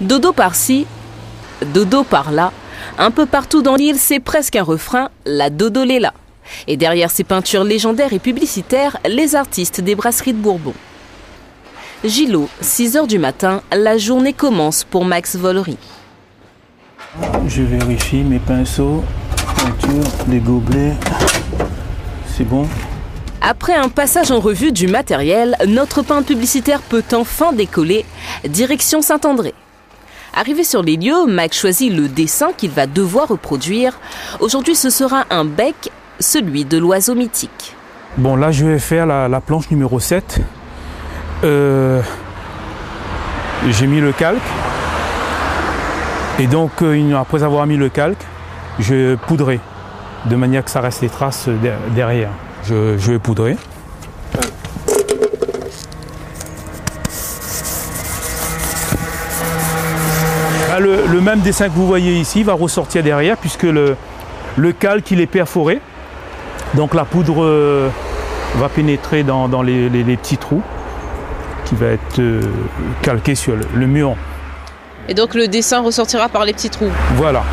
Dodo par-ci, dodo par-là. Un peu partout dans l'île, c'est presque un refrain, la dodoléla. Et derrière ces peintures légendaires et publicitaires, les artistes des brasseries de Bourbon. Gillot, 6 h du matin, la journée commence pour Max Vollery. Je vérifie mes pinceaux, peinture, les gobelets, c'est bon. Après un passage en revue du matériel, notre peintre publicitaire peut enfin décoller, direction Saint-André. Arrivé sur les lieux, Max choisit le dessin qu'il va devoir reproduire. Aujourd'hui, ce sera un bec, celui de l'oiseau mythique. Bon, là, je vais faire la planche numéro 7. J'ai mis le calque. Et donc, après avoir mis le calque, je poudrerai, de manière que ça reste les traces derrière. Je vais poudrer. Le même dessin que vous voyez ici va ressortir derrière, puisque le calque il est perforé. Donc la poudre va pénétrer dans les petits trous qui va être calqué sur le mur. Et donc le dessin ressortira par les petits trous. Voilà.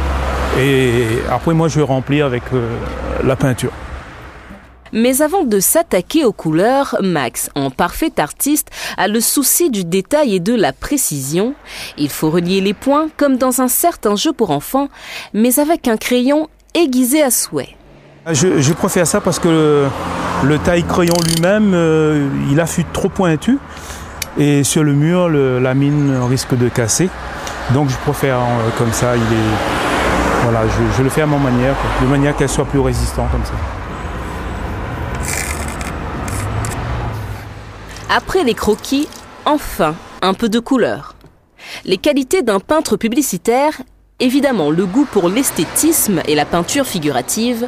Et après moi je vais remplir avec la peinture. Mais avant de s'attaquer aux couleurs, Max, en parfait artiste, a le souci du détail et de la précision. Il faut relier les points comme dans un certain jeu pour enfants, mais avec un crayon aiguisé à souhait. Je préfère ça parce que le taille-crayon lui-même, il affûte trop pointu. Et sur le mur, la mine risque de casser. Donc je préfère comme ça, voilà, je le fais à ma manière, de manière qu'elle soit plus résistante comme ça. Après les croquis, enfin, un peu de couleur. Les qualités d'un peintre publicitaire, évidemment le goût pour l'esthétisme et la peinture figurative.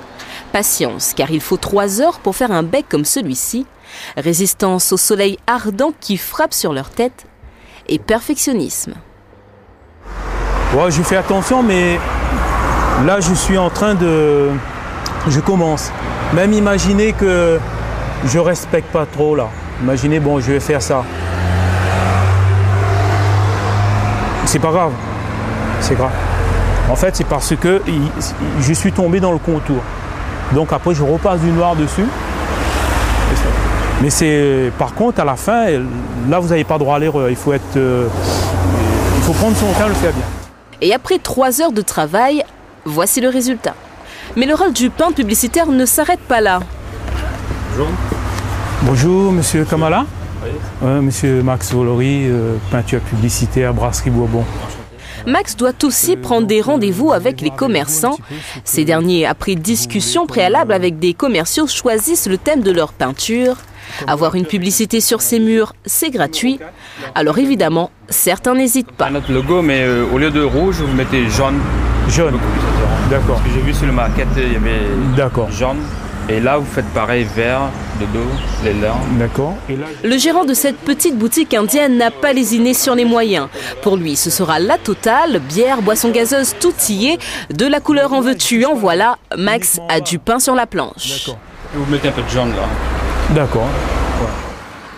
Patience, car il faut 3 heures pour faire un bec comme celui-ci. Résistance au soleil ardent qui frappe sur leur tête. Et perfectionnisme. Ouais, je fais attention, mais là je suis en train je commence. Même imaginez que je respecte pas trop là. Imaginez, bon, je vais faire ça. C'est pas grave. C'est grave. En fait, c'est parce que je suis tombé dans le contour. Donc après, je repasse du noir dessus. Mais par contre, à la fin, là, vous n'avez pas droit à l'erreur. Il faut prendre son temps et le faire bien. Et après 3 heures de travail, voici le résultat. Mais le rôle du peintre publicitaire ne s'arrête pas là. Bonjour. Bonjour, monsieur Kamala. Oui. Monsieur Max Vollery, peinture publicitaire, brasserie Bourbon. Max doit aussi prendre des rendez-vous avec les commerçants. Ces derniers, après discussion préalable avec des commerciaux, choisissent le thème de leur peinture. Avoir une publicité sur ces murs, c'est gratuit. Alors évidemment, certains n'hésitent pas. Notre logo, mais au lieu de rouge, vous mettez jaune. Jaune. D'accord. Parce que j'ai vu sur le maquette, il y avait jaune. Et là, vous faites pareil, vert, de dos, les leurs. D'accord. Le gérant de cette petite boutique indienne n'a pas lésiné sur les moyens. Pour lui, ce sera la totale, bière, boisson gazeuse, tout y est. De la couleur en veux-tu, en voilà. Max a du pain sur la planche. D'accord. Vous mettez un peu de jaune là. D'accord. Ouais.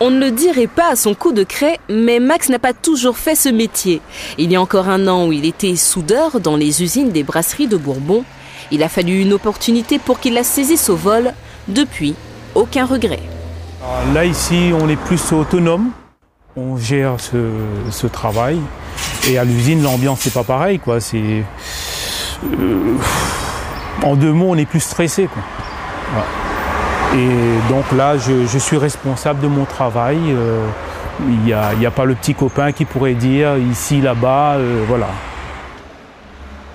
On ne le dirait pas à son coup de craie, mais Max n'a pas toujours fait ce métier. Il y a encore 1 an où il était soudeur dans les usines des brasseries de Bourbon. Il a fallu une opportunité pour qu'il la saisisse au vol. Depuis, aucun regret. Là, ici, on est plus autonome. On gère ce travail. Et à l'usine, l'ambiance, c'est pas pareil, quoi. En 2 mots, on est plus stressé, quoi. Ouais. Et donc là, je suis responsable de mon travail. Il n'y a pas le petit copain qui pourrait dire ici, là-bas, voilà.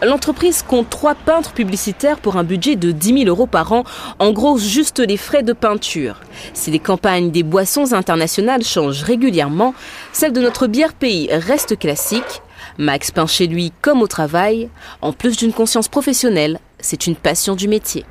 L'entreprise compte 3 peintres publicitaires pour un budget de 10 000 € par an, en gros juste les frais de peinture. Si les campagnes des boissons internationales changent régulièrement, celle de notre bière pays reste classique. Max peint chez lui comme au travail. En plus d'une conscience professionnelle, c'est une passion du métier.